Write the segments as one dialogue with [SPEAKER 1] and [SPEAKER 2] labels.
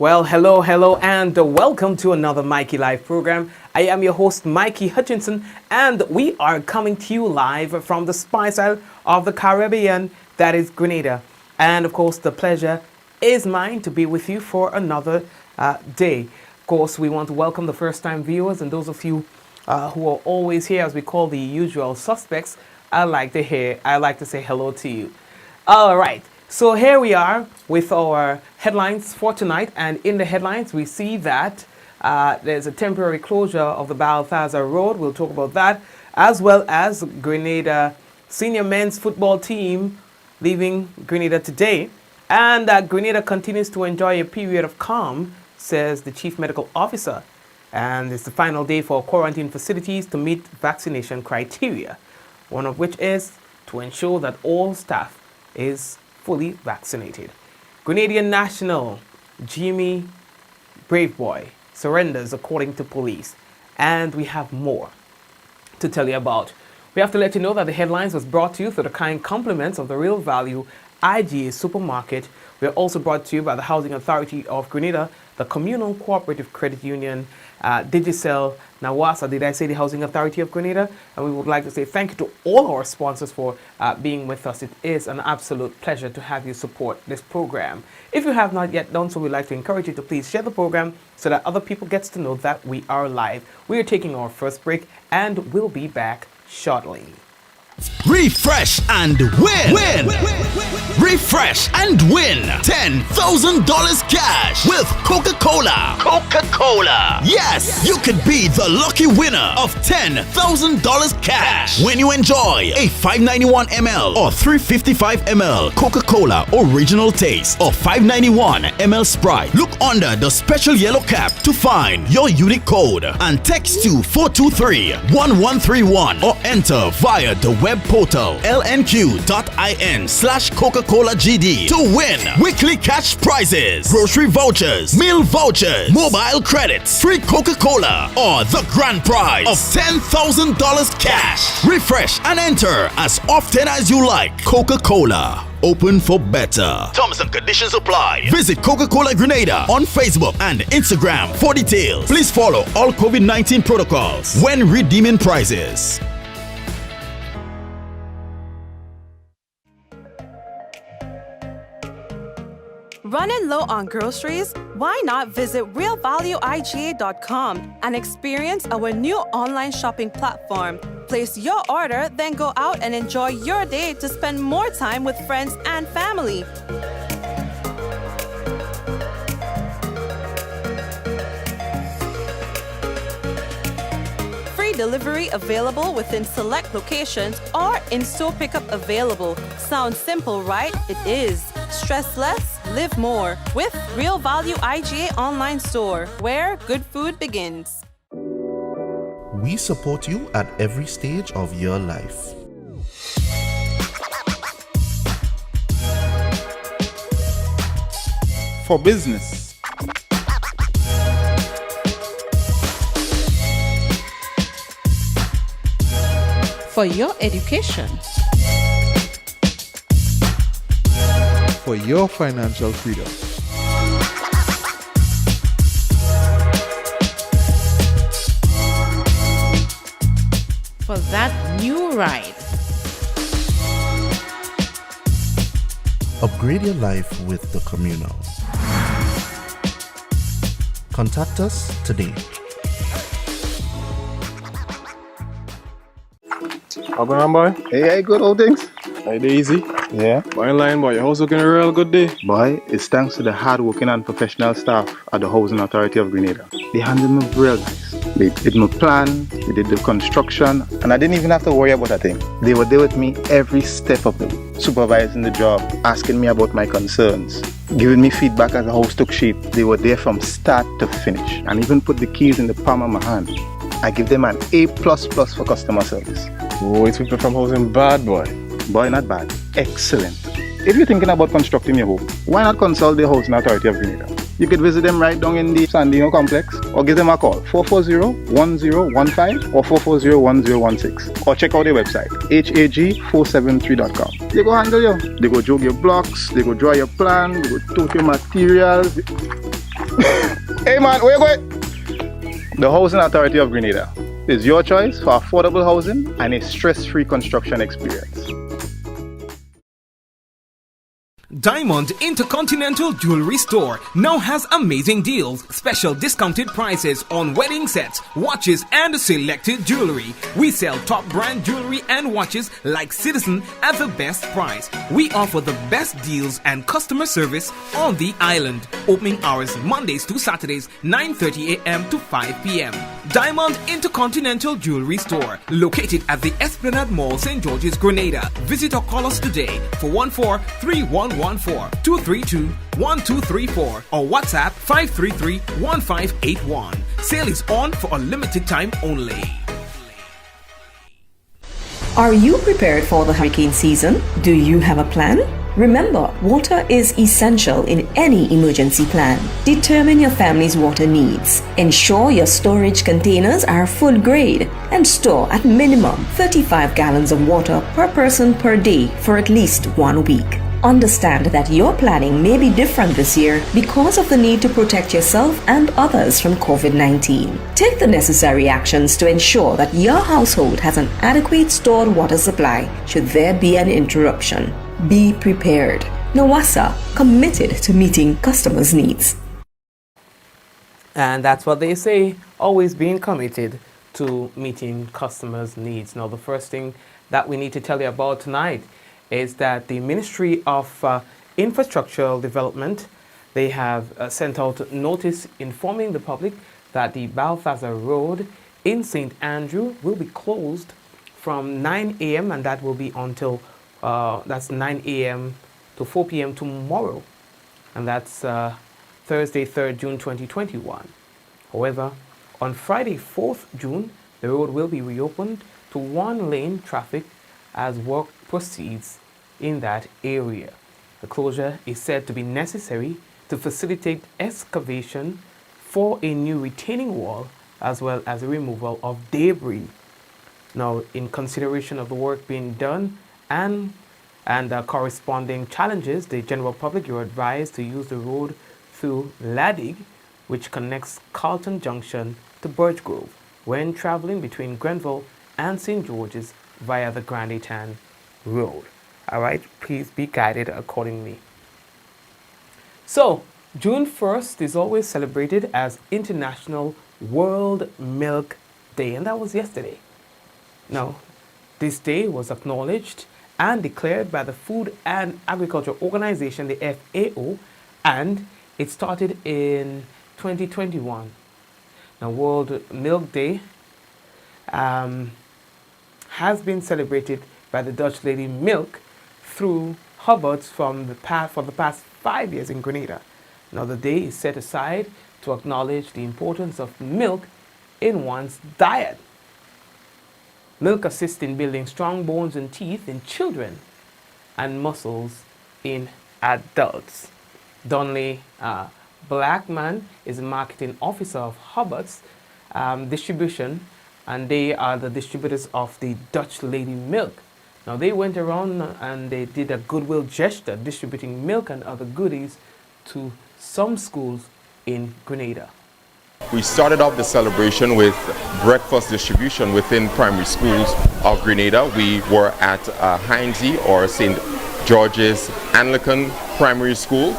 [SPEAKER 1] Well, hello, and welcome to another Mikey Live program. I am your host, Mikey Hutchinson, and we are coming to you live from the Spice Isle of the Caribbean, that is Grenada. And of course, the pleasure is mine to be with you for another day. Of course, we want to welcome the first-time viewers and those of you who are always here, as we call the usual suspects. I like to say hello to you. All right. So here we are with our headlines for tonight, and in the headlines we see that there's a temporary closure of the Balthazar Road. We'll talk about that, as well as Grenada senior men's football team leaving Grenada today, and that Grenada continues to enjoy a period of calm, says the chief medical officer, and it's the final day for quarantine facilities to meet vaccination criteria, one of which is to ensure that all staff is fully vaccinated. Grenadian national Jimmy Braveboy surrenders according to police, and we have more to tell you about. We have to let you know that the headlines was brought to you through the kind compliments of the Real Value IGA supermarket. We are also brought to you by the Housing Authority of Grenada, the Communal Cooperative Credit Union, Digicel, Nawasa, did I say the Housing Authority of Grenada? And we would like to say thank you to all our sponsors for being with us. It is an absolute pleasure to have you support this program. If you have not yet done so, we'd like to encourage you to please share the program so that other people get to know that we are live. We are taking our first break and we'll be back shortly.
[SPEAKER 2] Refresh and win. Refresh and win $10,000 cash with Coca-Cola. Yes, you could be the lucky winner of $10,000 cash when you enjoy a 591 ml or 355 ml Coca-Cola original taste or 591 ml Sprite. Look under the special yellow cap to find your unique code and text to 423-1131 or enter via the web portal lnq.in/Coca-Cola-GD to win weekly cash prizes, grocery vouchers, meal vouchers, mobile credits, free Coca-Cola, or the grand prize of $10,000 cash. Refresh and enter as often as you like. Coca-Cola. Open for better. Terms and conditions apply. Visit Coca-Cola Grenada on Facebook and Instagram for details. Please follow all COVID-19 protocols when redeeming prizes.
[SPEAKER 3] Running low on groceries? Why not visit realvalueiga.com and experience our new online shopping platform? Place your order, then go out and enjoy your day to spend more time with friends and family. Free delivery available within select locations or in-store pickup available. Sounds simple, right? It is. Stress less, live more with Real Value IGA online store, where good food begins.
[SPEAKER 4] We support you at every stage of your life.
[SPEAKER 5] For business,
[SPEAKER 6] for your education,
[SPEAKER 5] for your financial freedom.
[SPEAKER 6] for that new ride.
[SPEAKER 4] Upgrade your life with the Communal. Contact us today.
[SPEAKER 7] How going on, boy?
[SPEAKER 8] Hey, good old things.
[SPEAKER 7] Hey, easy.
[SPEAKER 8] Yeah.
[SPEAKER 7] Boy, in line, boy. Your house looking a real good day.
[SPEAKER 8] Boy, it's thanks to the hard-working and professional staff at the Housing Authority of Grenada. They handled me real nice. They did my plan, they did the construction, and I didn't even have to worry about a thing. They were there with me every step of the way, supervising the job, asking me about my concerns, giving me feedback as the house took shape. They were there from start to finish, and even put the keys in the palm of my hand. I give them an A++ for customer service.
[SPEAKER 7] Oh, it's people from housing bad, boy.
[SPEAKER 8] Boy, not bad. Excellent. If you're thinking about constructing your home, why not consult the Housing Authority of Grenada? You could visit them right down in the Sandino complex, or give them a call 440-1015 or 440-1016, or check out their website hag473.com. They go handle you. They go jog your blocks, they go draw your plan, they go tote your materials. man, where you going? The Housing Authority of Grenada is your choice for affordable housing and a stress-free construction experience.
[SPEAKER 1] Diamond Intercontinental Jewelry Store now has amazing deals, special discounted prices on wedding sets, watches and selected jewelry. We sell top brand jewelry and watches like Citizen at the best price. We offer the best deals and customer service on the island. Opening hours Mondays to Saturdays 9:30 a.m. to 5 p.m. Diamond Intercontinental Jewelry Store, located at the Esplanade Mall, St. George's, Grenada. Visit or call us today for 14-3114-232-1234 or WhatsApp 533-1581. Sale is on for a limited time only.
[SPEAKER 9] Are you prepared for the hurricane season? Do you have a plan? Remember, water is essential in any emergency plan. Determine your family's water needs. Ensure your storage containers are food grade and store at minimum 35 gallons of water per person per day for at least 1 week. Understand that your planning may be different this year because of the need to protect yourself and others from COVID-19. Take the necessary actions to ensure that your household has an adequate stored water supply should there be an interruption. Be prepared. NAWASA, committed to meeting customers' needs.
[SPEAKER 1] And that's what they say, always being committed to meeting customers' needs. Now, the first thing that we need to tell you about tonight is that the Ministry of Infrastructural Development, they have sent out notice informing the public that the Balthazar Road in St. Andrew will be closed from 9 a.m. and that will be until that's 9 a.m. to 4 p.m. tomorrow, and that's Thursday, 3rd June 2021. However, on Friday, 4th June, the road will be reopened to one-lane traffic as work proceeds in that area. The closure is said to be necessary to facilitate excavation for a new retaining wall as well as the removal of debris. Now, in consideration of the work being done and corresponding challenges, the general public are advised to use the road through Ladig, which connects Carlton Junction to Birch Grove, when traveling between Grenville and St. George's via the Grenadian Road. All right, please be guided accordingly. So, June 1st is always celebrated as International World Milk Day, and that was yesterday. Now, this day was acknowledged and declared by the Food and Agriculture Organization, the FAO, and it started in 2021. Now, World Milk Day has been celebrated by the Dutch Lady Milk through Hubbards for the past 5 years in Grenada. Now, the day is set aside to acknowledge the importance of milk in one's diet. Milk assists in building strong bones and teeth in children and muscles in adults. Donley Blackman is a marketing officer of Hubbards Distribution, and they are the distributors of the Dutch Lady Milk. Now, they went around and they did a goodwill gesture distributing milk and other goodies to some schools in Grenada.
[SPEAKER 10] We started off the celebration with breakfast distribution within primary schools of Grenada. We were at Heinze or St. George's Anglican Primary School.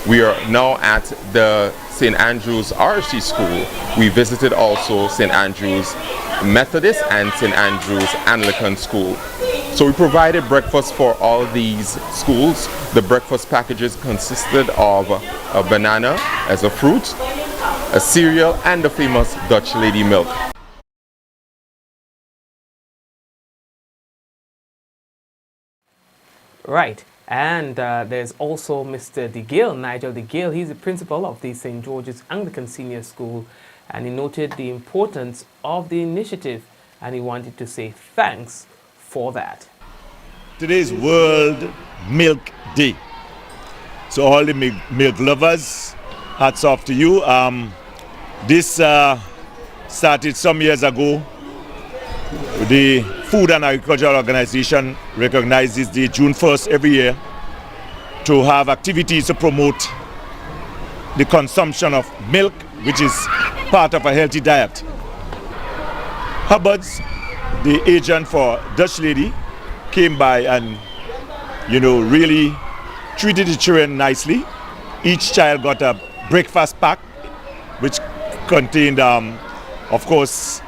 [SPEAKER 10] We are now at the St. Andrew's RC School. We visited also St. Andrew's Methodist and St. Andrew's Anglican School. So we provided breakfast for all these schools. The breakfast packages consisted of a banana as a fruit, a cereal, and the famous Dutch Lady Milk.
[SPEAKER 1] Right, and there's also Mr. DeGale, Nigel DeGale. He's the principal of the St. George's Anglican Senior School, and he noted the importance of the initiative, and he wanted to say thanks for that.
[SPEAKER 11] Today is World Milk Day. So all the milk lovers, hats off to you. This started some years ago. The Food and Agricultural Organization recognizes the June 1st every year to have activities to promote the consumption of milk, which is part of a healthy diet. Hubbard's, the agent for Dutch Lady, came by and, really treated the children nicely. Each child got a breakfast pack, which contained, of course,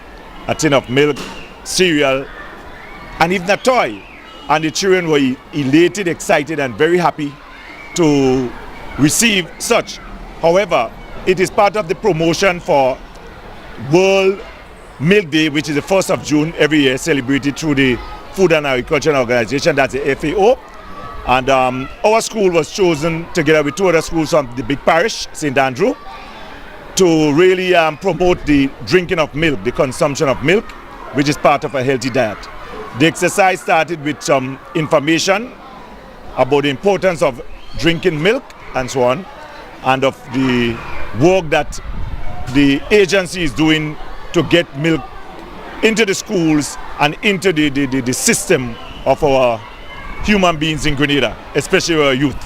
[SPEAKER 11] a tin of milk, cereal, and even a toy. And the children were elated, excited, and very happy to receive such. However, it is part of the promotion for World Milk Day, which is the 1st of June every year, celebrated through the Food and Agriculture Organization, that's the FAO. And our school was chosen together with 2 other schools from the big parish, St. Andrew, to really promote the drinking of milk, the consumption of milk, which is part of a healthy diet. The exercise started with some information about the importance of drinking milk and so on, and of the work that the agency is doing to get milk into the schools and into the system of our human beings in Grenada, especially our youth.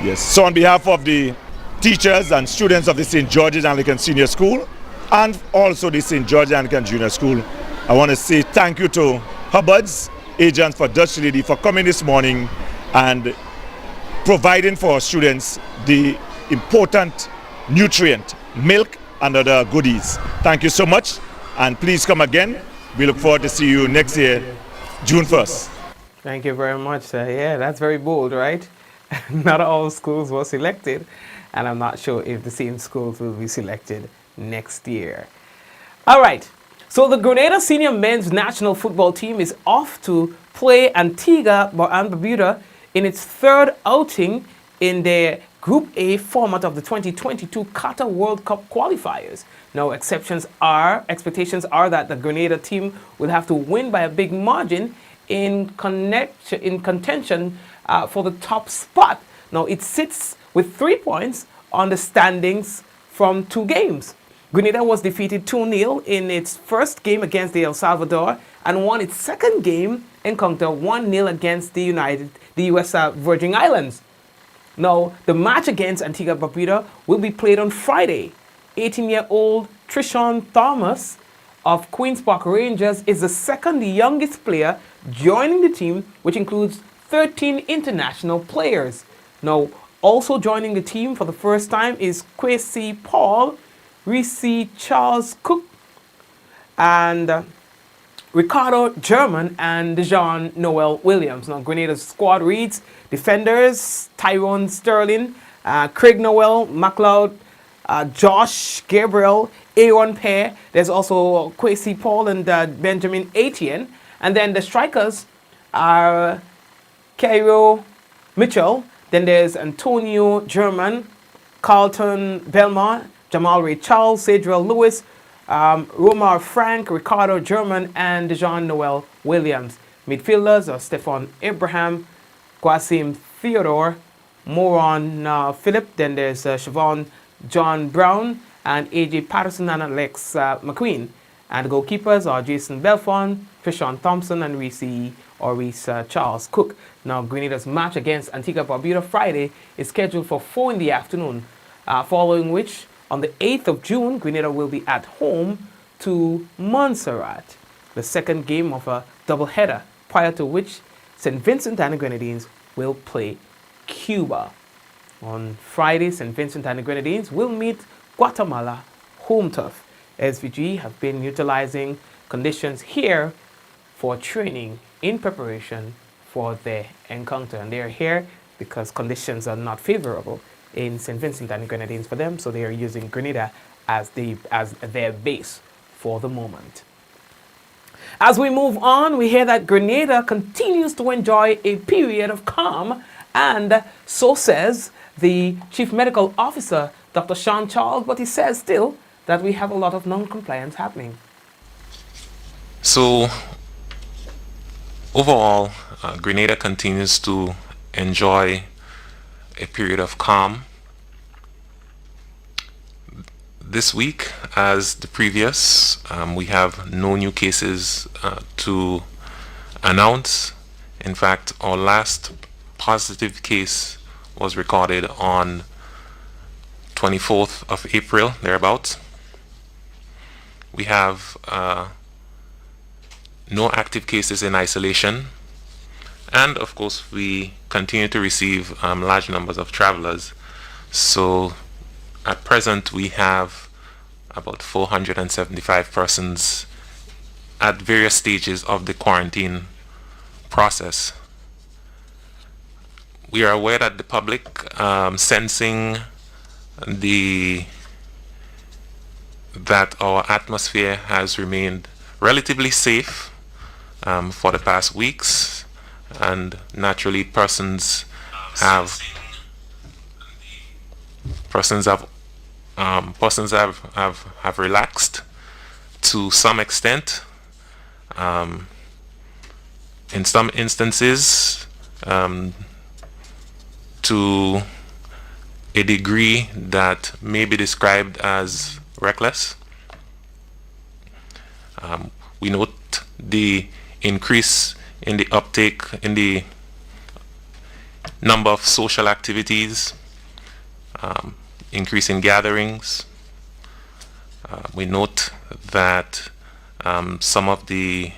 [SPEAKER 11] Yes. So on behalf of the teachers and students of the St. George's Anglican Senior School and also the St. George Anglican Junior School, I want to say thank you to Hubbard's, agents for Dutch Lady, for coming this morning and providing for our students the important nutrient, milk and other goodies. Thank you so much, and please come again. We look forward to see you next year, June 1st.
[SPEAKER 1] Thank you very much, sir. Yeah, that's very bold, right? Not all schools were selected, and I'm not sure if the same schools will be selected next year. All right, so the Grenada senior men's national football team is off to play Antigua and Barbuda in its 3rd outing in their Group A format of the 2022 Qatar World Cup qualifiers. Now, expectations are that the Grenada team will have to win by a big margin in contention for the top spot. Now, it sits with 3 points on the standings from 2 games. Grenada was defeated 2-0 in its first game against El Salvador and won its second game encounter 1-0 against the U.S. Virgin Islands. Now, the match against Antigua Barbuda will be played on Friday. 18-year-old Trishon Thomas of Queen's Park Rangers is the second youngest player joining the team, which includes 13 international players. Now, also joining the team for the first time is Kwesi Paul, Reese Charles Cook, and Ricardo German and Dejan Noel Williams. Now, Grenada's squad reads defenders Tyrone Sterling, Craig Noel, MacLeod, Josh Gabriel, Aaron Pear. There's also Kwesi Paul and Benjamin Etienne. And then the strikers are Cairo Mitchell. Then there's Antonio German, Carlton Belmont, Jamal Ray Charles, Cedrel Lewis, Romar Frank, Ricardo German, and Dejan Noel Williams. Midfielders are Stefan Abraham, Qasim Theodore, Moron Philip. Then there's Siobhan John Brown and AJ Patterson and Alex McQueen. And the goalkeepers are Jason Belfon, Trishon Thompson, and Reese Charles Cook. Now, Grenada's match against Antigua Barbuda Friday is scheduled for 4 in the afternoon, following which, on the 8th of June, Grenada will be at home to Montserrat, the second game of a doubleheader, prior to which St. Vincent and the Grenadines will play Cuba. On Friday, St. Vincent and the Grenadines will meet Guatemala home turf. SVG have been utilizing conditions here for training in preparation for their encounter. And they are here because conditions are not favorable in St. Vincent and the Grenadines for them, so they are using Grenada as their base for the moment. As we move on, we hear that Grenada continues to enjoy a period of calm, and so says the Chief Medical Officer, Dr. Sean Charles, but he says still that we have a lot of non-compliance happening.
[SPEAKER 12] So, overall, Grenada continues to enjoy a period of calm. This week, as the previous, we have no new cases to announce. In fact, our last positive case was recorded on 24th of April, thereabouts. We have no active cases in isolation, and of course we continue to receive large numbers of travelers. So at present we have about 475 persons at various stages of the quarantine process. We are aware that the public, sensing that our atmosphere has remained relatively safe for the past weeks, and naturally persons have relaxed to some extent. In some instances, to a degree that may be described as reckless. We note the increase in the uptake in the number of social activities, increase in gatherings. We note that some of the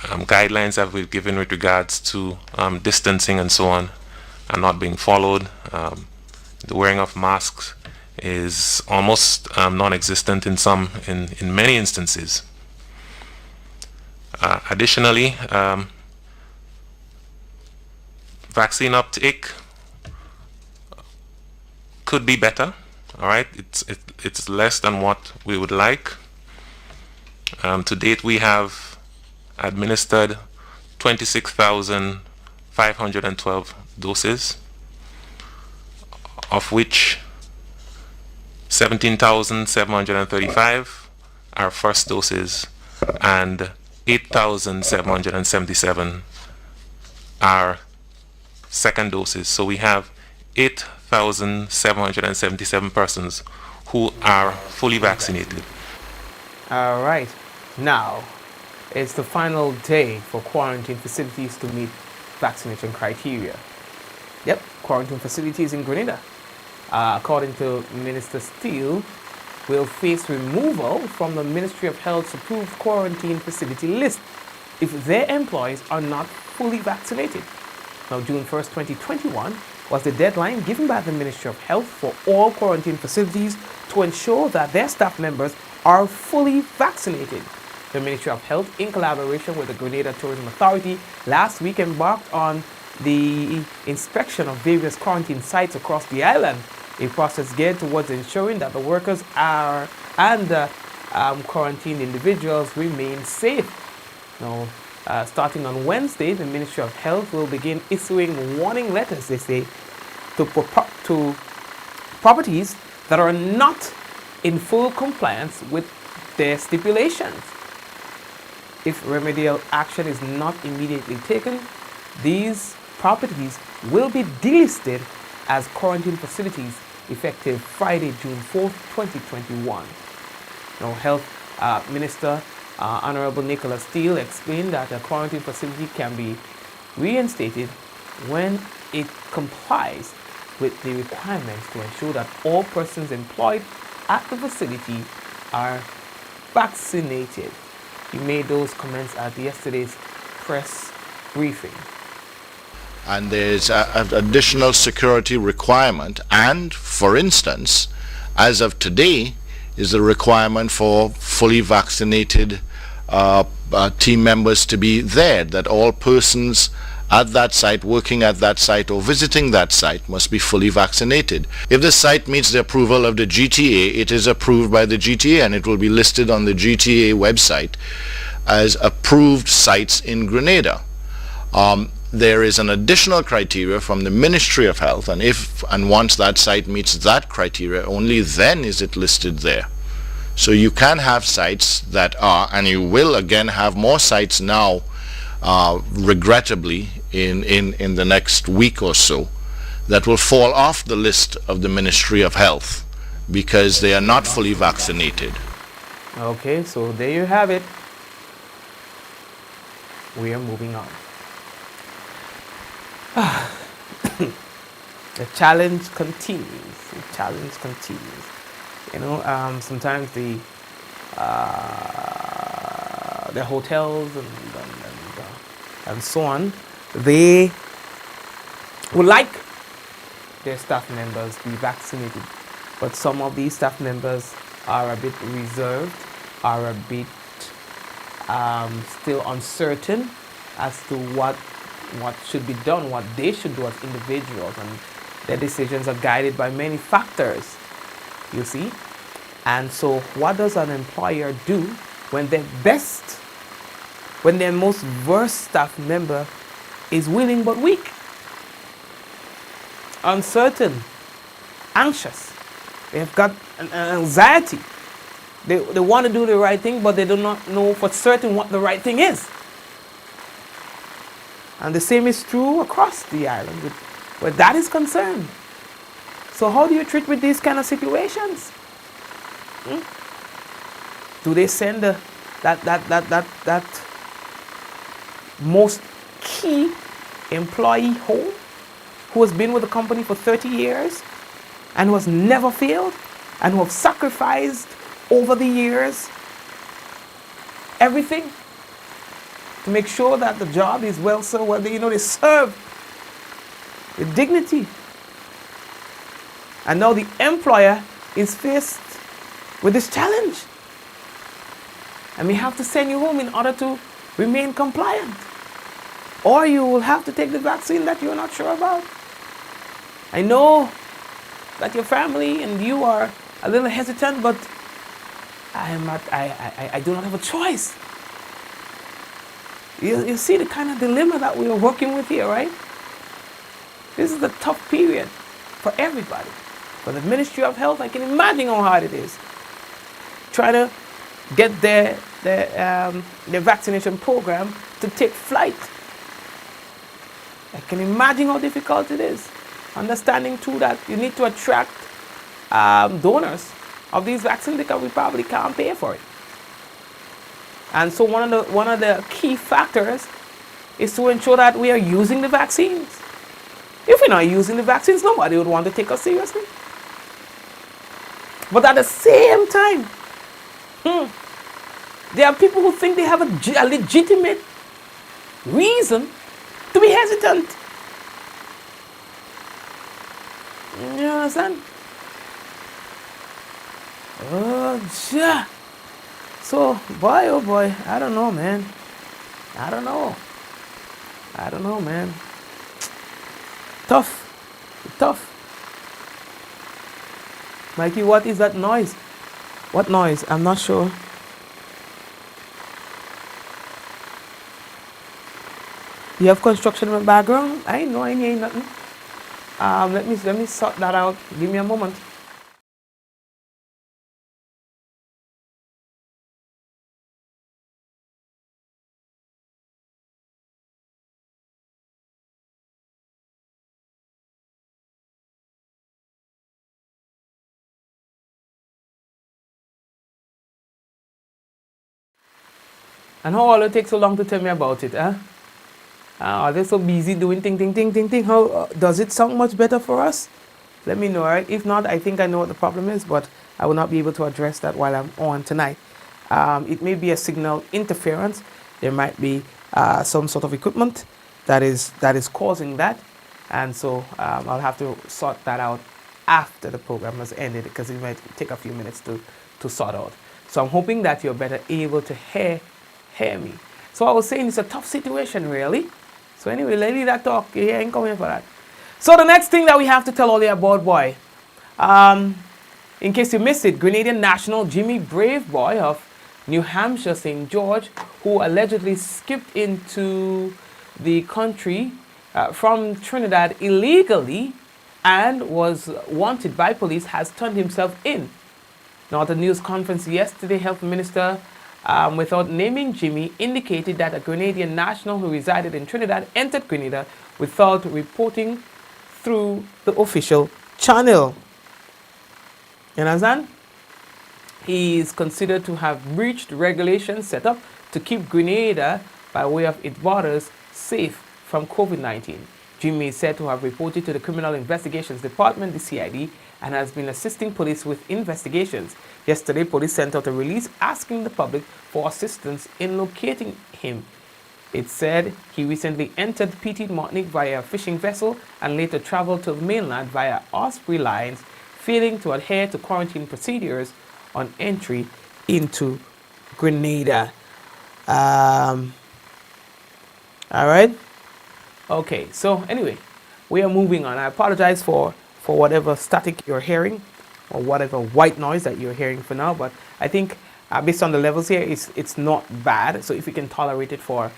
[SPEAKER 12] guidelines that we've given with regards to distancing and so on are not being followed. The wearing of masks is almost non-existent in many instances. Additionally, vaccine uptake could be better. All right, it's less than what we would like. To date, we have administered 26,512 doses, of which 17,735 are first doses and 8,777 are second doses. So we have 8,777 persons who are fully vaccinated.
[SPEAKER 1] All right. Now, it's the final day for quarantine facilities to meet vaccination criteria. Yep, quarantine facilities in Grenada, according to Minister Steele, will face removal from the Ministry of Health's approved quarantine facility list if their employees are not fully vaccinated. Now, June 1st, 2021 was the deadline given by the Ministry of Health for all quarantine facilities to ensure that their staff members are fully vaccinated. The Ministry of Health, in collaboration with the Grenada Tourism Authority, last week embarked on the inspection of various quarantine sites across the island, a process geared towards ensuring that the workers and quarantined individuals remain safe. Now, starting on Wednesday, the Ministry of Health will begin issuing warning letters, they say, to properties that are not in full compliance with their stipulations. If remedial action is not immediately taken, these properties will be delisted as quarantine facilities effective Friday, June 4th, 2021. Now, Health Minister Honorable Nicholas Steele explained that a quarantine facility can be reinstated when it complies with the requirements to ensure that all persons employed at the facility are vaccinated. He made those comments at yesterday's press briefing.
[SPEAKER 13] And there's an additional security requirement, and for instance, as of today, is the requirement for fully vaccinated team members to be there, that all persons at that site, working at that site or visiting that site must be fully vaccinated. If the site meets the approval of the GTA, it is approved by the GTA and it will be listed on the GTA website as approved sites in Grenada. There is an additional criteria from the Ministry of Health, and if and once that site meets that criteria, only then is it listed there. So you can have sites that are, and you will again have more sites now, regrettably, in the next week or so, that will fall off the list of the Ministry of Health because they are not fully vaccinated.
[SPEAKER 1] Okay, so there you have it. We are moving on. The challenge continues. The challenge continues. You know, sometimes the hotels and so on, they would like their staff members to be vaccinated, but some of these staff members are a bit reserved, are a bit still uncertain as to what should be done, what they should do as individuals, and their decisions are guided by many factors, you see. And so what does an employer do when their most versed staff member is willing but weak, uncertain, anxious? They have got an anxiety. They want to do the right thing, but they do not know for certain what the right thing is. And the same is true across the island where that is concerned. So how do you treat with these kind of situations? Do they send that most key employee home who has been with the company for 30 years and who has never failed and who have sacrificed over the years everything to make sure that the job is well served, well, they serve with dignity? And now the employer is faced with this challenge and we have to send you home in order to remain compliant, or you will have to take the vaccine that you're not sure about. I know that your family and you are a little hesitant, but I do not have a choice. You see the kind of dilemma that we are working with here, right? This is a tough period for everybody. For the Ministry of Health, I can imagine how hard it is. Try to get their vaccination program to take flight. I can imagine how difficult it is. Understanding too that you need to attract donors of these vaccines because we probably can't pay for it. And so one of the key factors is to ensure that we are using the vaccines. If we're not using the vaccines, nobody would want to take us seriously. But at the same time, there are people who think they have a legitimate reason to be hesitant. You understand? Oh, yeah. So, boy, oh boy, I don't know, man. I don't know, man. Tough. Mikey, what is that noise? What noise? I'm not sure. You have construction in the background? I know, I ain't nothing. Let me sort that out. Give me a moment. And how all it takes so long to tell me about it, huh? Are they so busy doing ting? How does it sound much better for us? Let me know, alright? If not, I think I know what the problem is, but I will not be able to address that while I'm on tonight. It may be a signal interference. There might be some sort of equipment that is causing that, and so I'll have to sort that out after the program has ended because it might take a few minutes to sort out. So I'm hoping that you're better able to hear me. So I was saying it's a tough situation, really. So anyway, lady that talk, you ain't coming for that. So the next thing that we have to tell all you about, boy, in case you missed it, Grenadian national Jimmy Braveboy of New Hampshire, St. George, who allegedly skipped into the country from Trinidad illegally and was wanted by police, has turned himself in. Now, at a news conference yesterday, Health Minister, without naming Jimmy, indicated that a Grenadian national who resided in Trinidad entered Grenada without reporting through the official channel. You understand? He is considered to have breached regulations set up to keep Grenada, by way of its borders, safe from COVID-19. Jimmy is said to have reported to the Criminal Investigations Department, the CID, and has been assisting police with investigations. Yesterday, police sent out a release asking the public for assistance in locating him. It said he recently entered Petite Martinique via a fishing vessel and later traveled to the mainland via Osprey lines, failing to adhere to quarantine procedures on entry into Grenada. All right. Okay, so anyway, we are moving on. I apologize for whatever static you're hearing or whatever white noise that you're hearing for now, but I think based on the levels here, it's not bad. So if we can tolerate it for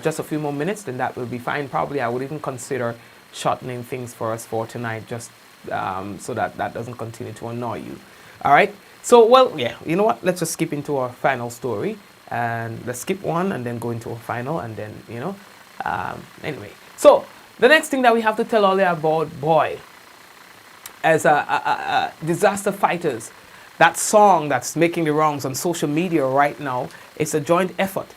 [SPEAKER 1] just a few more minutes, then that will be fine. Probably I would even consider shortening things for us for tonight, just so that doesn't continue to annoy you. All right. So, well, yeah, you know what? Let's just skip into our final story, and let's skip one and then go into a final, and then, you know, anyway. So the next thing that we have to tell all you about, boy, as disaster fighters, that song that's making the rounds on social media right now, it's a joint effort.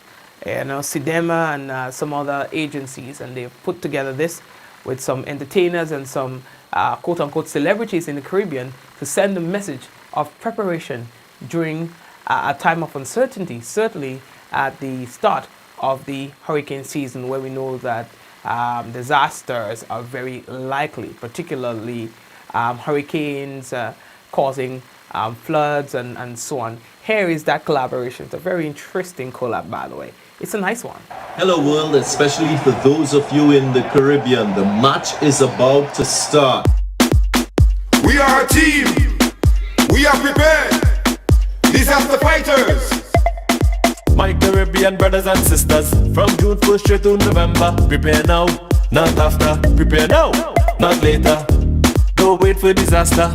[SPEAKER 1] You know, SIDEMA and some other agencies, and they've put together this with some entertainers and some quote-unquote celebrities in the Caribbean to send a message of preparation during a time of uncertainty, certainly at the start of the hurricane season, where we know that disasters are very likely, particularly hurricanes causing floods and so on. Here is that collaboration. It's a very interesting collab, by the way. It's a nice one.
[SPEAKER 14] Hello world, especially for those of you in the Caribbean. The match is about to start.
[SPEAKER 15] We are a team. We are prepared. Disaster fighters.
[SPEAKER 16] My Caribbean brothers and sisters, from June 1st straight to November. Prepare now, not after. Prepare now, not later. Don't wait for disaster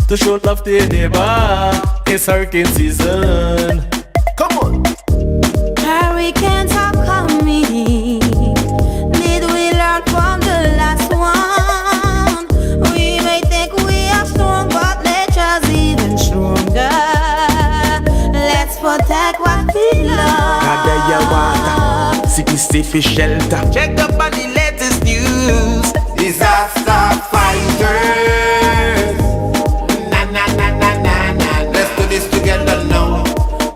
[SPEAKER 16] to show love to your neighbor. It's hurricane season. Come on.
[SPEAKER 17] Hurricanes are coming. Did we learn from the last one? We may think we are strong, but nature's even stronger. Let's protect what we love.
[SPEAKER 16] Gather your water, city stay for shelter. Check up on the latest news.
[SPEAKER 15] Disaster fighters. Na na na na na na. Let's do this together now.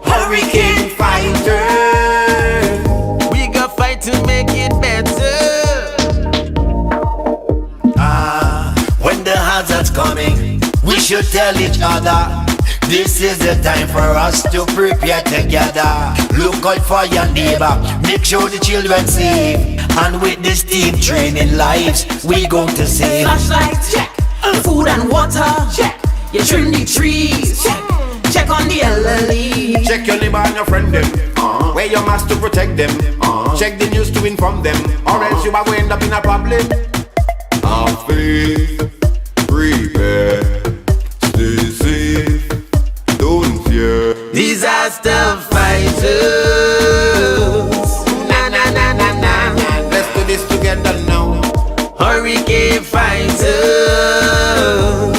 [SPEAKER 15] Hurricane fighters.
[SPEAKER 16] We got fight to make it better.
[SPEAKER 2] When the hazard's coming, we should tell each other. This is the time for us to prepare together. Look out for your neighbor, make sure the children safe. And with this team training lives, we going to save.
[SPEAKER 18] Flashlights, check. Food and water, check. You trim the trees, check. Check on the elderly.
[SPEAKER 15] Check your neighbor and your friend them. Wear your mask to protect them. Check the news to inform them, or else you are going to end up in a problem. Have faith, prepare, stay safe, don't fear.
[SPEAKER 16] Disaster fighters.
[SPEAKER 15] Na na na na na. Let's do this together now.
[SPEAKER 16] Hurricane fighters.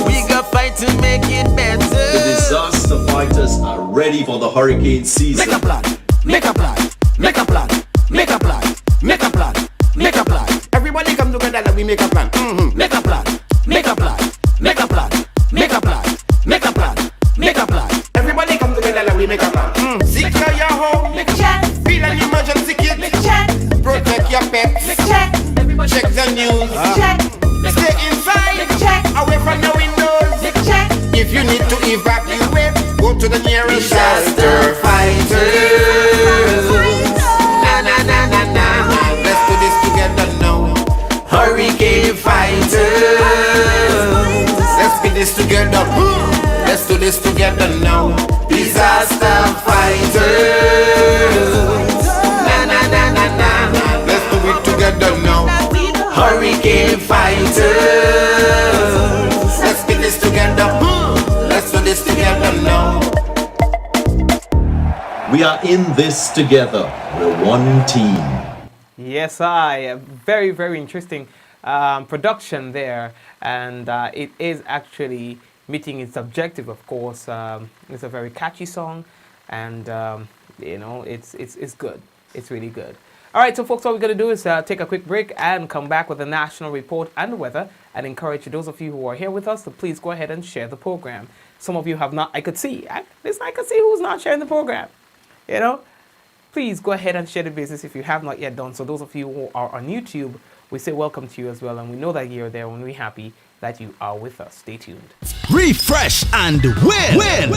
[SPEAKER 16] We got fight to make it better.
[SPEAKER 14] The disaster fighters are ready for the hurricane season.
[SPEAKER 15] Make a plan, make a plan, make a plan, make a plan, make a plan, make a plan. Everybody come together and we make a plan. Make a plan, make a plan, make a plan, make a plan, make a plan, make a plan. Everybody come together and we make a plan. Secure your home,
[SPEAKER 18] Make a check.
[SPEAKER 15] feel an emergency kit,
[SPEAKER 18] Make a check.
[SPEAKER 15] protect your pets,
[SPEAKER 18] Make a check. Everybody
[SPEAKER 15] check the news,
[SPEAKER 18] check.
[SPEAKER 15] stay inside,
[SPEAKER 18] Make a check.
[SPEAKER 15] away from the windows.
[SPEAKER 18] Make a check.
[SPEAKER 15] If you need to evacuate, go to the nearest
[SPEAKER 16] Disaster
[SPEAKER 15] shelter.
[SPEAKER 16] fighters.
[SPEAKER 15] Na na na na na. Let's do this together now.
[SPEAKER 16] Hurricane fighters.
[SPEAKER 15] Let's do this together. Let's do this together now.
[SPEAKER 16] Disaster fighters.
[SPEAKER 15] Na na na na na. Let's do it together now.
[SPEAKER 16] Hurricane fighters.
[SPEAKER 15] Let's do this together. Let's do this together now.
[SPEAKER 14] We are in this together. We're one team.
[SPEAKER 1] Yes, a very, very interesting production there, and it is actually meeting its objective, of course. It's a very catchy song, and you know, it's good. It's really good. All right, so folks, what we're going to do is take a quick break and come back with the national report and the weather, and encourage those of you who are here with us to please go ahead and share the program. Some of you have not, I could see who's not sharing the program, you know. Please go ahead and share the business if you have not yet done so. Those of you who are on YouTube, we say welcome to you as well, and we know that you're there, and we're happy that you are with us. Stay tuned.
[SPEAKER 2] Refresh and win.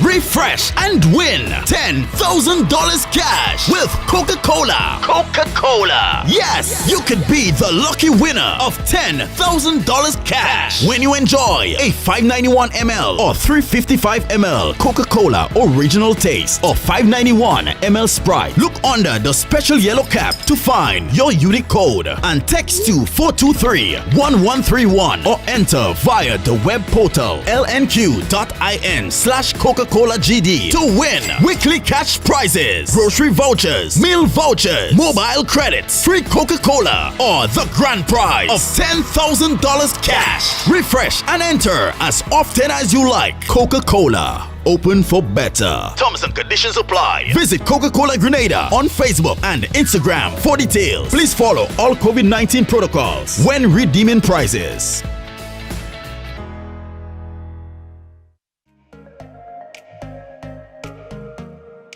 [SPEAKER 2] Refresh and win $10,000 cash with Coca-Cola. Coca-Cola. Yes, you could be the lucky winner of $10,000 cash when you enjoy a 591 ml or 355 ml Coca-Cola original taste or 591 ml Sprite. Look under the special yellow cap to find your unique code and text to 423-1131 or enter via the web portal lnq.in/Coca-Cola-GD to win weekly cash prizes, grocery vouchers, meal vouchers, mobile credits, free Coca-Cola, or the grand prize of $10,000 cash. Refresh and enter as often as you like. Coca-Cola. Open for better. Terms and conditions apply. Visit Coca-Cola Grenada on Facebook and Instagram for details. Please follow all COVID-19 protocols when redeeming prizes.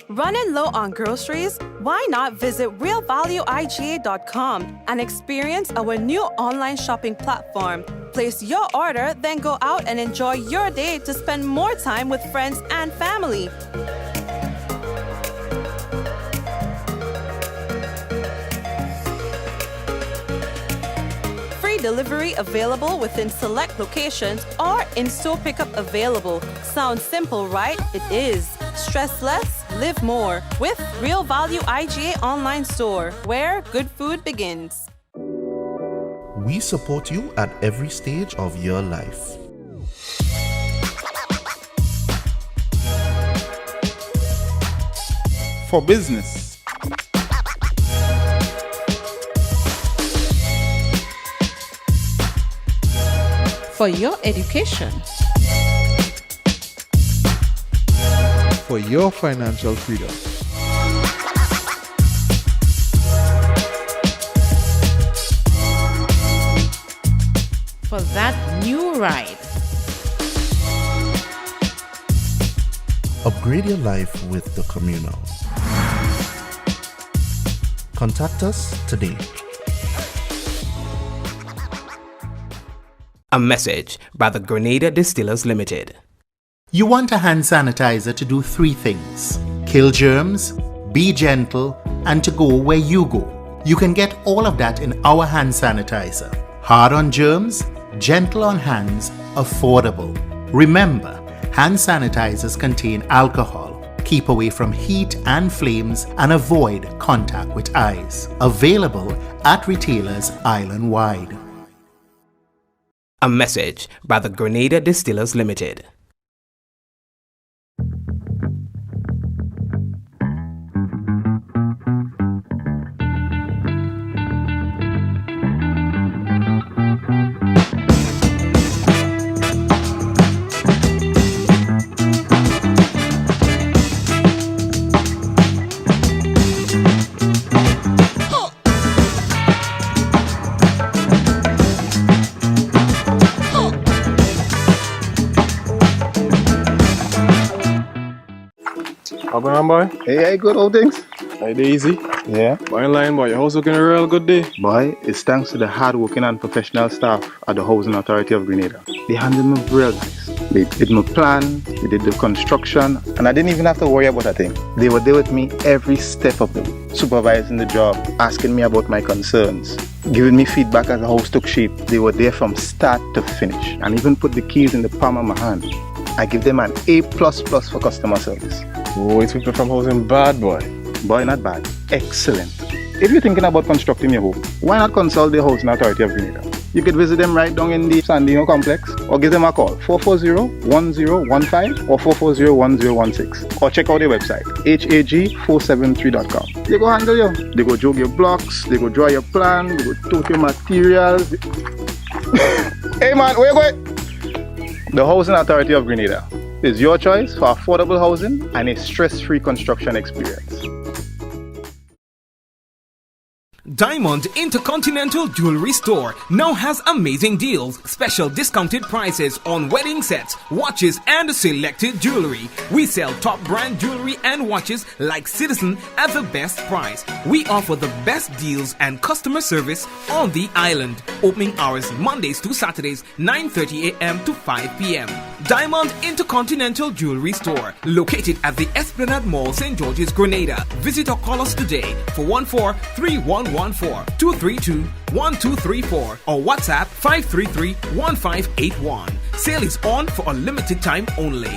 [SPEAKER 3] Running low on groceries? Why not visit realvalueiga.com and experience our new online shopping platform? Place your order, then go out and enjoy your day to spend more time with friends and family. Free delivery available within select locations or in-store pickup available. Sounds simple, right? It is. Stress less, live more with Real Value IGA online store, where good food begins.
[SPEAKER 4] We support you at every stage of your life.
[SPEAKER 5] For business.
[SPEAKER 6] For your education.
[SPEAKER 5] For your financial freedom.
[SPEAKER 6] For that new ride.
[SPEAKER 4] Upgrade your life with the Communal. Contact us today.
[SPEAKER 1] A message by the Grenada Distillers Limited.
[SPEAKER 19] You want a hand sanitizer to do 3 things: kill germs, be gentle, and to go where you go. You can get all of that in our hand sanitizer. Hard on germs, gentle on hands, affordable. Remember, hand sanitizers contain alcohol. Keep away from heat and flames and avoid contact with eyes. Available at retailers island-wide.
[SPEAKER 1] A message by the Grenada Distillers Limited.
[SPEAKER 7] How going on, boy?
[SPEAKER 8] Hey, good old things.
[SPEAKER 7] Hey, easy.
[SPEAKER 8] Yeah.
[SPEAKER 7] Boy, in line, boy. Your house looking a real good day.
[SPEAKER 8] Boy, it's thanks to the hard-working and professional staff at the Housing Authority of Grenada. They handled me real nice. They did my plan, they did the construction, and I didn't even have to worry about a thing. They were there with me every step of the way, supervising the job, asking me about my concerns, giving me feedback as the house took shape. They were there from start to finish, and even put the keys in the palm of my hand. I give them an A++ for customer service.
[SPEAKER 7] Oh, it's people from housing bad, boy.
[SPEAKER 8] Boy, not bad. Excellent. If you're thinking about constructing your home, why not consult the Housing Authority of Grenada? You could visit them right down in the Sandino complex, or give them a call, 440-1015 or 440-1016, or check out their website, hag473.com. They go handle you. They go jog your blocks, they go draw your plan, they go tote your materials. Hey man, where you going? The Housing Authority of Grenada is your choice for affordable housing and a stress-free construction experience.
[SPEAKER 1] Diamond Intercontinental Jewelry Store now has amazing deals, special discounted prices on wedding sets, watches, and selected jewelry. We sell top brand jewelry and watches like Citizen at the best price. We offer the best deals and customer service on the island. Opening hours Mondays to Saturdays, 9:30 a.m. to 5 p.m. Diamond Intercontinental Jewelry Store, located at the Esplanade Mall, St. George's, Grenada. Visit or call us today for 14-3114-232-1234 or WhatsApp 533-1581. Sale is on for a limited time only.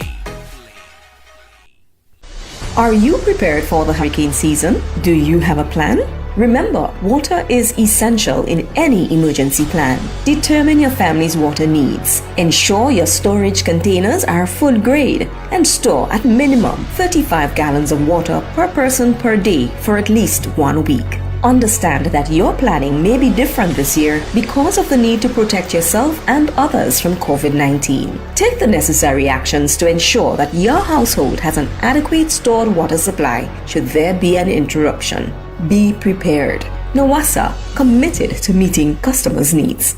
[SPEAKER 9] Are you prepared for the hurricane season? Do you have a plan? Remember, water is essential in any emergency plan. Determine your family's water needs. Ensure your storage containers are food grade and store at minimum 35 gallons of water per person per day for at least 1 week. Understand that your planning may be different this year because of the need to protect yourself and others from COVID-19. Take the necessary actions to ensure that your household has an adequate stored water supply should there be an interruption. Be prepared. Nawasa, committed to meeting customers' needs.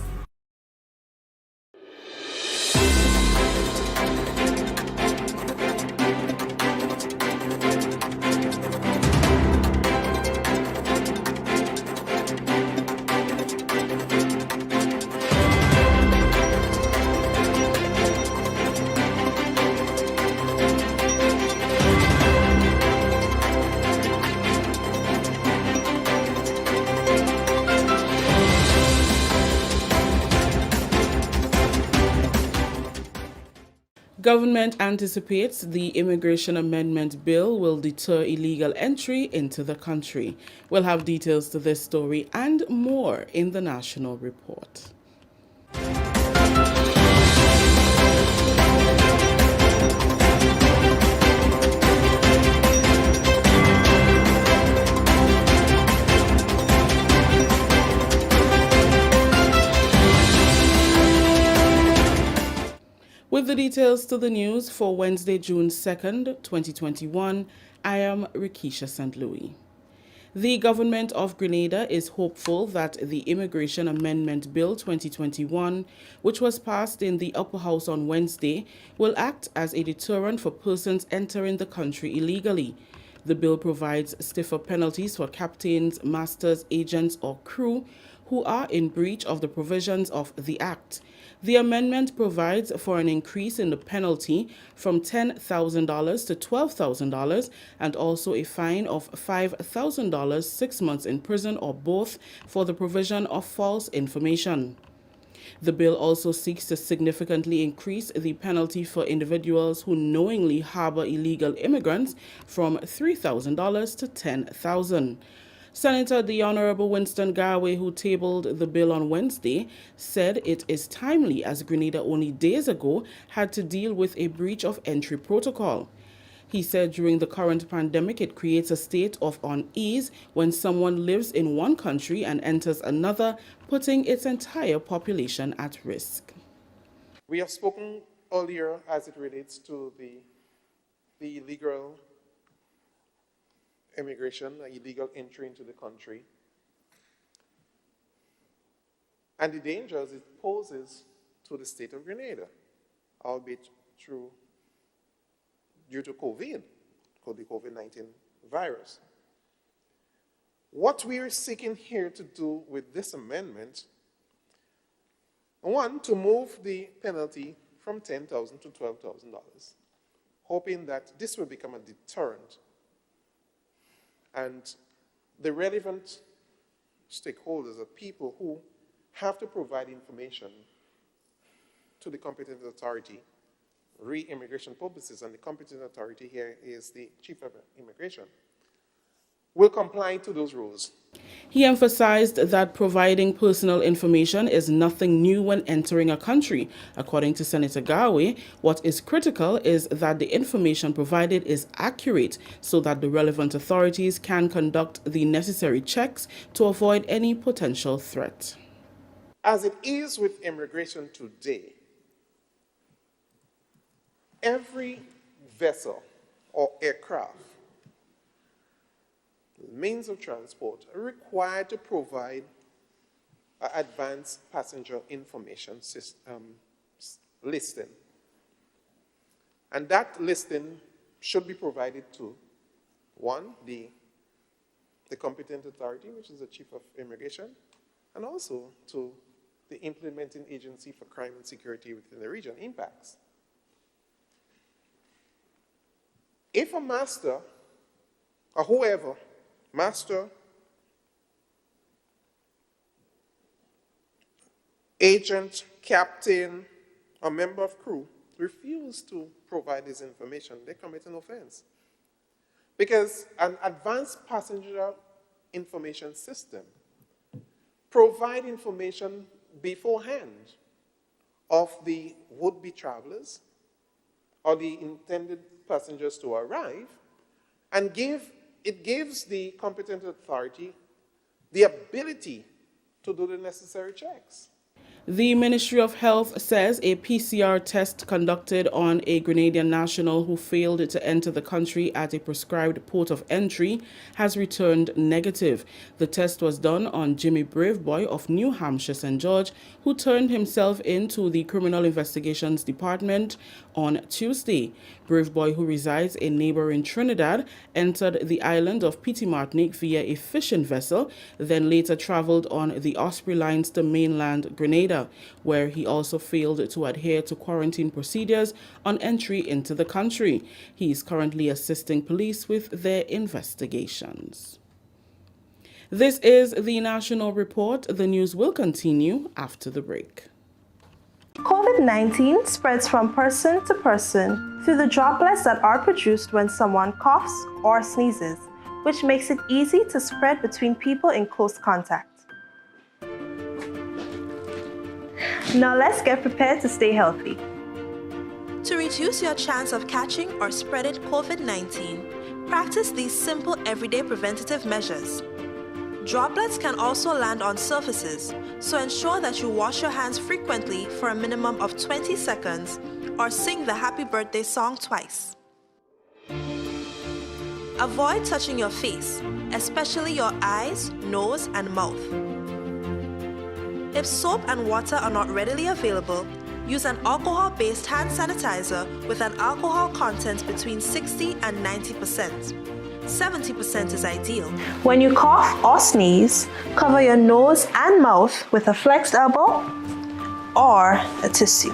[SPEAKER 20] Government anticipates the Immigration Amendment Bill will deter illegal entry into the country. We'll have details to this story and more in the National Report. With the details to the news for Wednesday, June 2nd, 2021, I am Rikisha St. Louis. The government of Grenada is hopeful that the Immigration Amendment Bill 2021, which was passed in the Upper House on Wednesday, will act as a deterrent for persons entering the country illegally. The bill provides stiffer penalties for captains, masters, agents, or crew who are in breach of the provisions of the Act. The amendment provides for an increase in the penalty from $10,000 to $12,000 and also a fine of $5,000, 6 months in prison or both for the provision of false information. The bill also seeks to significantly increase the penalty for individuals who knowingly harbor illegal immigrants from $3,000 to $10,000. Senator the Honorable Winston Garwe, who tabled the bill on Wednesday, said it is timely as Grenada only days ago had to deal with a breach of entry protocol. He said during the current pandemic, it creates a state of unease when someone lives in one country and enters another, putting its entire population at risk.
[SPEAKER 21] We have spoken earlier as it relates to the illegal immigration, illegal entry into the country, and the dangers it poses to the state of Grenada, albeit due to the COVID-19 virus. What we are seeking here to do with this amendment, one, to move the penalty from $10,000 to $12,000, hoping that this will become a deterrent and the relevant stakeholders are people who have to provide information to the competent authority, re-immigration purposes, and the competent authority here is the Chief of Immigration, will comply to those rules.
[SPEAKER 20] He emphasized that providing personal information is nothing new when entering a country. According to Senator Garwe, what is critical is that the information provided is accurate so that the relevant authorities can conduct the necessary checks to avoid any potential threat.
[SPEAKER 21] As it is with immigration today, every vessel or aircraft means of transport are required to provide an advanced passenger information system, listing. And that listing should be provided to, one, the competent authority, which is the Chief of Immigration, and also to the implementing agency for crime and security within the region, IMPACTS. If a master, or whoever, master, agent, captain, or member of crew, refuse to provide this information, they commit an offense. Because an advanced passenger information system provides information beforehand of the would-be travelers or the intended passengers to arrive, and it gives the competent authority the ability to do the necessary checks.
[SPEAKER 20] The Ministry of Health says a PCR test conducted on a Grenadian national who failed to enter the country at a prescribed port of entry has returned negative. The test was done on Jimmy Braveboy of New Hampshire, St. George, who turned himself into the Criminal Investigations Department on Tuesday. Braveboy, who resides in neighboring Trinidad, entered the island of Petit Martinique via a fishing vessel, then later traveled on the Osprey lines to mainland Grenada, where he also failed to adhere to quarantine procedures on entry into the country. He is currently assisting police with their investigations. This is the National Report. The news will continue after the break.
[SPEAKER 10] COVID-19 spreads from person to person through the droplets that are produced when someone coughs or sneezes, which makes it easy to spread between people in close contact. Now let's get prepared to stay healthy.
[SPEAKER 22] To reduce your chance of catching or spreading COVID-19, practice these simple everyday preventative measures. Droplets can also land on surfaces, so ensure that you wash your hands frequently for a minimum of 20 seconds or sing the happy birthday song twice. Avoid touching your face, especially your eyes, nose, and mouth. If soap and water are not readily available, use an alcohol-based hand sanitizer with an alcohol content between 60 and 90%. 70% is ideal.
[SPEAKER 10] When you cough or sneeze, cover your nose and mouth with a flexed elbow or a tissue.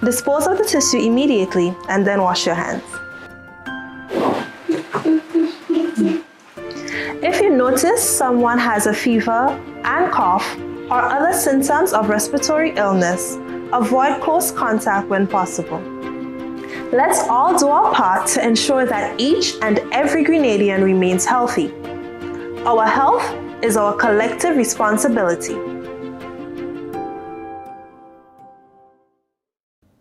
[SPEAKER 10] Dispose of the tissue immediately and then wash your hands. If you notice someone has a fever and cough or other symptoms of respiratory illness, avoid close contact when possible. Let's all do our part to ensure that each and every Grenadian remains healthy. Our health is our collective responsibility.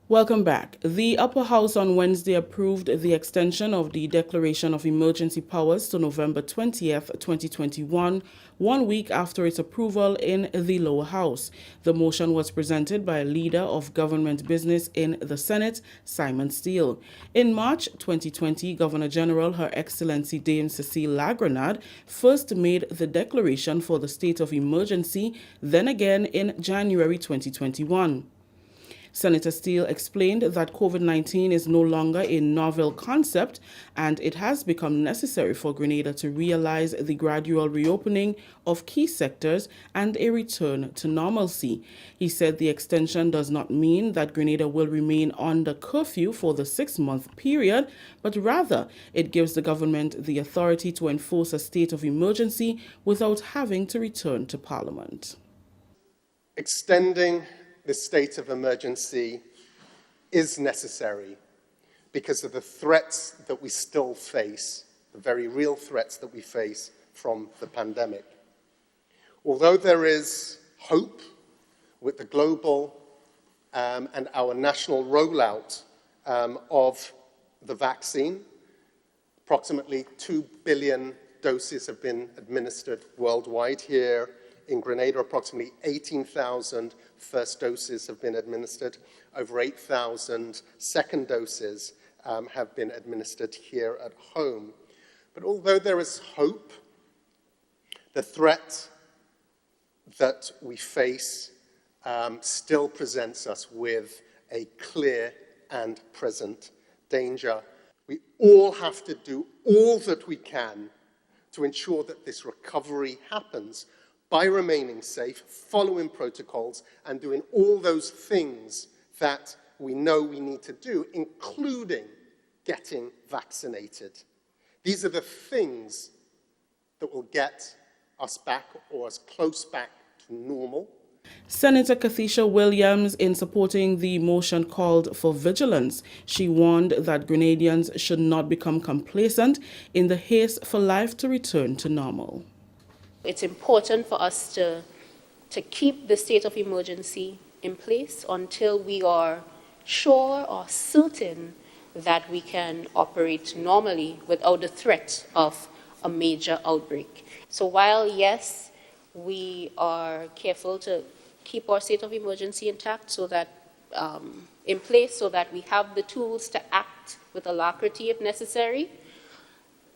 [SPEAKER 20] Welcome back. The Upper House on Wednesday approved the extension of the declaration of emergency powers to November 20th, 2021, 1 week after its approval in the Lower House. The motion was presented by a leader of government business in the Senate, Simon Steele. In March 2020, Governor General Her Excellency Dame Cecile La Grenade first made the declaration for the state of emergency, then again in January 2021. Senator Steele explained that COVID-19 is no longer a novel concept and it has become necessary for Grenada to realize the gradual reopening of key sectors and a return to normalcy. He said the extension does not mean that Grenada will remain under curfew for the 6-month period, but rather it gives the government the authority to enforce a state of emergency without having to return to Parliament.
[SPEAKER 23] Extending the state of emergency is necessary because of the threats that we still face, the very real threats that we face from the pandemic. Although there is hope with the global and our national rollout of the vaccine, approximately 2 billion doses have been administered worldwide. Here in Grenada, approximately 18,000 first doses have been administered. Over 8,000 second doses have been administered here at home. But although there is hope, the threat that we face still presents us with a clear and present danger. We all have to do all that we can to ensure that this recovery happens by remaining safe, following protocols, and doing all those things that we know we need to do, including getting vaccinated. These are the things that will get us back or as close back to normal.
[SPEAKER 20] Senator Kathisha Williams, in supporting the motion, called for vigilance. She warned that Grenadians should not become complacent in the haste for life to return to normal.
[SPEAKER 11] It's important for us to keep the state of emergency in place until we are sure or certain that we can operate normally without the threat of a major outbreak. So while, yes, we are careful to keep our state of emergency intact so that in place so that we have the tools to act with alacrity if necessary,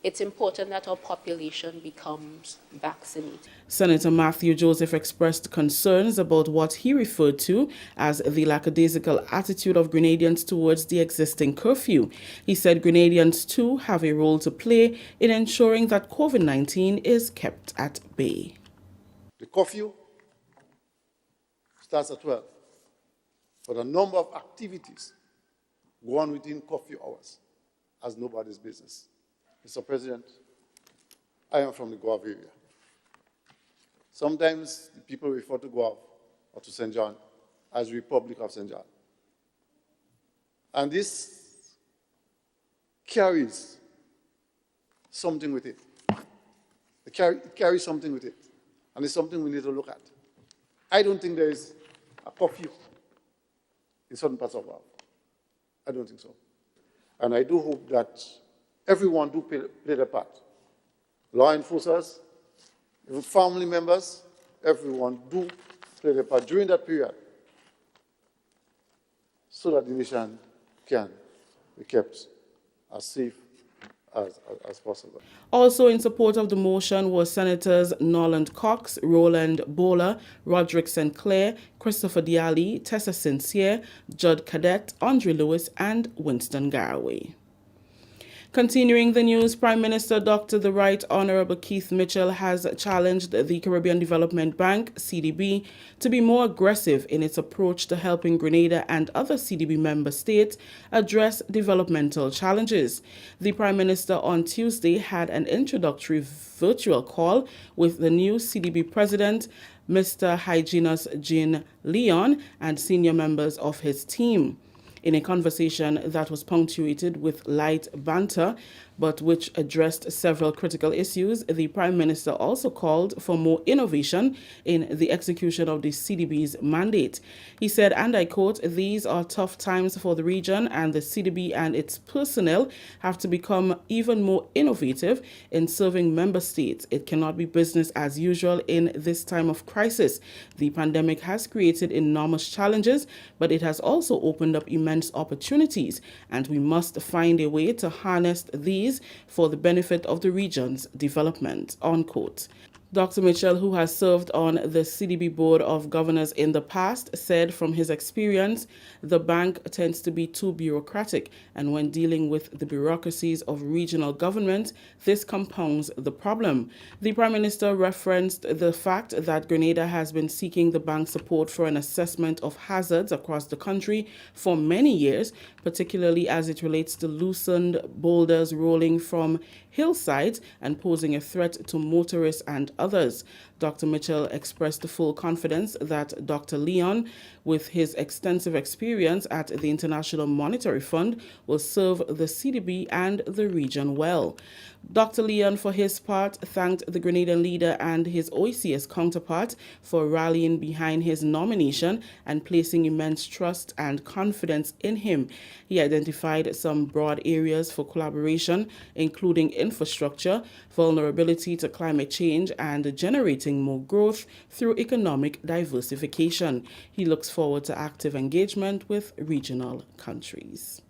[SPEAKER 11] it's important that our population becomes vaccinated.
[SPEAKER 20] Senator Matthew Joseph expressed concerns about what he referred to as the lackadaisical attitude of Grenadians towards the existing curfew. He said Grenadians too have a role to play in ensuring that COVID-19 is kept at bay.
[SPEAKER 12] The curfew starts at 12, but a number of activities go on within curfew hours as nobody's business. Mr. President, I am from the Guav area. Sometimes the people refer to Guav or to St. John as Republic of St. John. And this carries something with it. It carries something with it. And it's something we need to look at. I don't think there is a curfew in certain parts of Guav. I don't think so. And I do hope that everyone do play their part. Law enforcers, even family members, everyone do play their part during that period so that the nation can be kept as safe as possible.
[SPEAKER 20] Also in support of the motion were Senators Norland Cox, Roland Bowler, Roderick St. Clair, Christopher Diali, Tessa Sincere, Judd Cadet, Andre Lewis, and Winston Garraway. Continuing the news, Prime Minister Dr. The Right Honourable Keith Mitchell has challenged the Caribbean Development Bank, CDB, to be more aggressive in its approach to helping Grenada and other CDB member states address developmental challenges. The Prime Minister on Tuesday had an introductory virtual call with the new CDB President, Mr. Hyginus Jean Leon, and senior members of his team. In a conversation that was punctuated with light banter, but which addressed several critical issues, the Prime Minister also called for more innovation in the execution of the CDB's mandate. He said, and I quote, "These are tough times for the region, and the CDB and its personnel have to become even more innovative in serving member states. It cannot be business as usual in this time of crisis. The pandemic has created enormous challenges, but it has also opened up immense opportunities, and we must find a way to harness these for the benefit of the region's development," unquote. Dr. Mitchell, who has served on the CDB Board of Governors in the past, said from his experience, the bank tends to be too bureaucratic, and when dealing with the bureaucracies of regional government, this compounds the problem. The Prime Minister referenced the fact that Grenada has been seeking the bank's support for an assessment of hazards across the country for many years, particularly as it relates to loosened boulders rolling from hillsides and posing a threat to motorists and others. Dr. Mitchell expressed full confidence that Dr. Leon, with his extensive experience at the International Monetary Fund, will serve the CDB and the region well. Dr. Leon, for his part, thanked the Grenadian leader and his OECS counterpart for rallying behind his nomination and placing immense trust and confidence in him. He identified some broad areas for collaboration, including infrastructure, vulnerability to climate change, and generating more growth through economic diversification. He looks forward to active engagement with regional countries.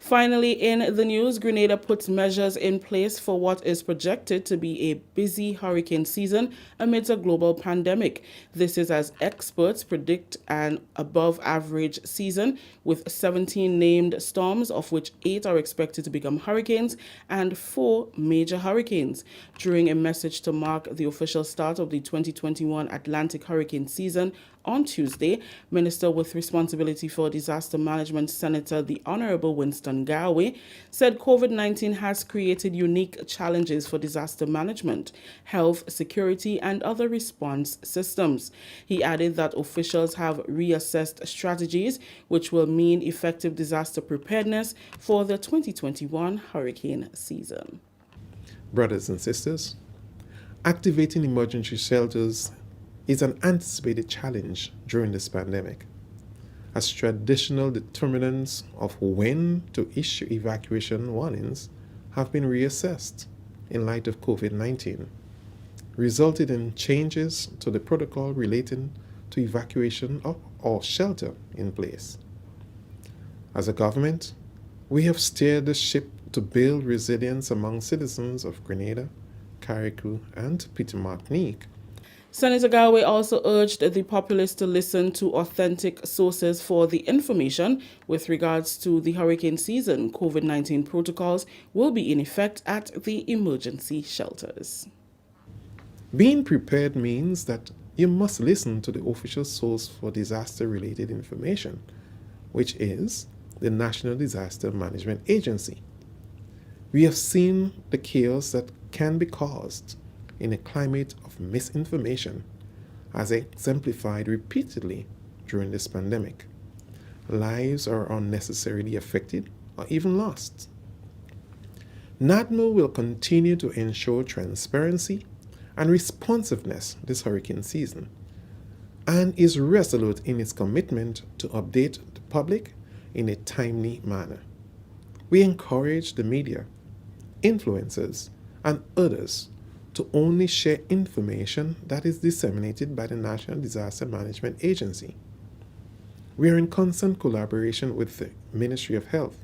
[SPEAKER 20] Finally, in the news, Grenada puts measures in place for what is projected to be a busy hurricane season amidst a global pandemic. This is as experts predict an above-average season with 17 named storms, of which 8 are expected to become hurricanes and 4 major hurricanes. During a message to mark the official start of the 2021 Atlantic hurricane season, on Tuesday, Minister with responsibility for disaster management, Senator the Honorable Winston Garwe, said COVID-19 has created unique challenges for disaster management, health, security, and other response systems. He added that officials have reassessed strategies which will mean effective disaster preparedness for the 2021 hurricane season.
[SPEAKER 21] Brothers and sisters, activating emergency shelters is an anticipated challenge during this pandemic, as traditional determinants of when to issue evacuation warnings have been reassessed in light of COVID-19, resulted in changes to the protocol relating to evacuation or shelter in place. As a government, we have steered the ship to build resilience among citizens of Grenada, Carriacou, and Petite Martinique.
[SPEAKER 20] Senator Garwe also urged the populace to listen to authentic sources for the information with regards to the hurricane season. COVID-19 protocols will be in effect at the emergency shelters.
[SPEAKER 21] Being prepared means that you must listen to the official source for disaster-related information, which is the National Disaster Management Agency. We have seen the chaos that can be caused in a climate of misinformation, as exemplified repeatedly during this pandemic. Lives are unnecessarily affected or even lost. NADMO will continue to ensure transparency and responsiveness this hurricane season, and is resolute in its commitment to update the public in a timely manner. We encourage the media, influencers, and others to only share information that is disseminated by the National Disaster Management Agency. We are in constant collaboration with the Ministry of Health,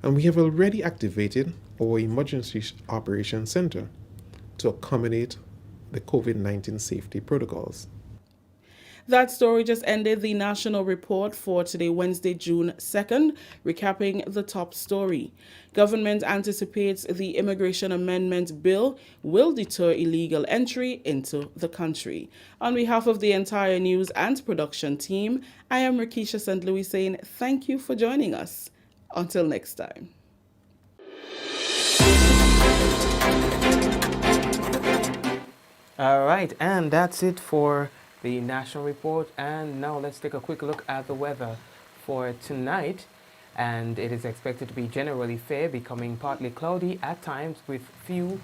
[SPEAKER 21] and we have already activated our Emergency Operations Center to accommodate the COVID-19 safety protocols.
[SPEAKER 20] That story just ended the national report for today, Wednesday, June 2nd, recapping the top story. Government anticipates the Immigration Amendment Bill will deter illegal entry into the country. On behalf of the entire news and production team, I am Rikisha St. Louis saying thank you for joining us. Until next time.
[SPEAKER 1] All right, and that's it for the national report. And now let's take a quick look at the weather for tonight. And it is expected to be generally fair, becoming partly cloudy at times with few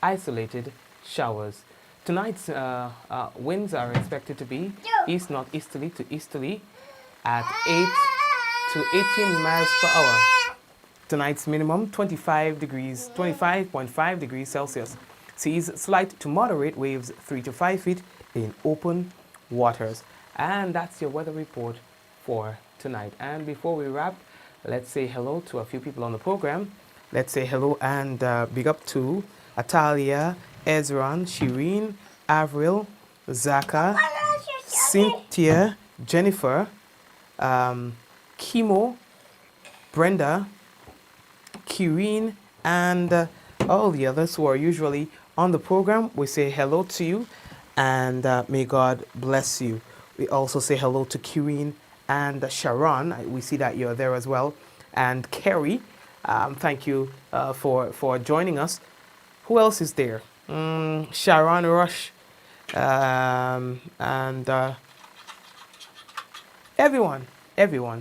[SPEAKER 1] isolated showers. Tonight's winds are expected to be east-northeasterly to easterly at 8 to 18 miles per hour. Tonight's minimum 25.5 degrees Celsius. Seas slight to moderate, waves 3 to 5 feet in open waters. And that's your weather report for tonight. And before we wrap, let's say hello to a few people on the program. Let's say hello and big up to Atalia, Ezran, Shireen, Avril, Zaka, Cynthia, Jennifer, Kimo, Brenda, Kireen, and all the others who are usually on the program. We say hello to you and may God bless you. We also say hello to Kireen and Sharon. We see that you're there as well. And Kerry, thank you for joining us. Who else is there? Sharon Rush and everyone.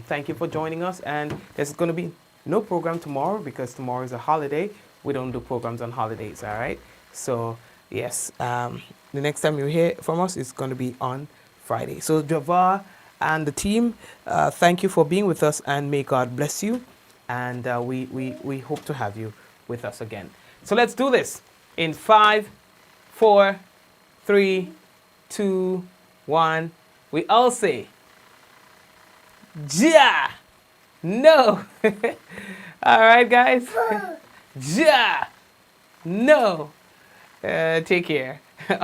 [SPEAKER 1] Thank you for joining us. And there's going to be no program tomorrow because tomorrow is a holiday. We don't do programs on holidays, all right? So, yes, the next time you hear from us is going to be on Friday. So, Javar and the team, thank you for being with us and may God bless you. And we hope to have you with us again. So, let's do this in 5, 4, 3, 2, 1. We all say, Ja No. All right, guys. Ja. No. Take care.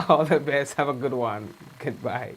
[SPEAKER 1] All the best. Have a good one. Goodbye.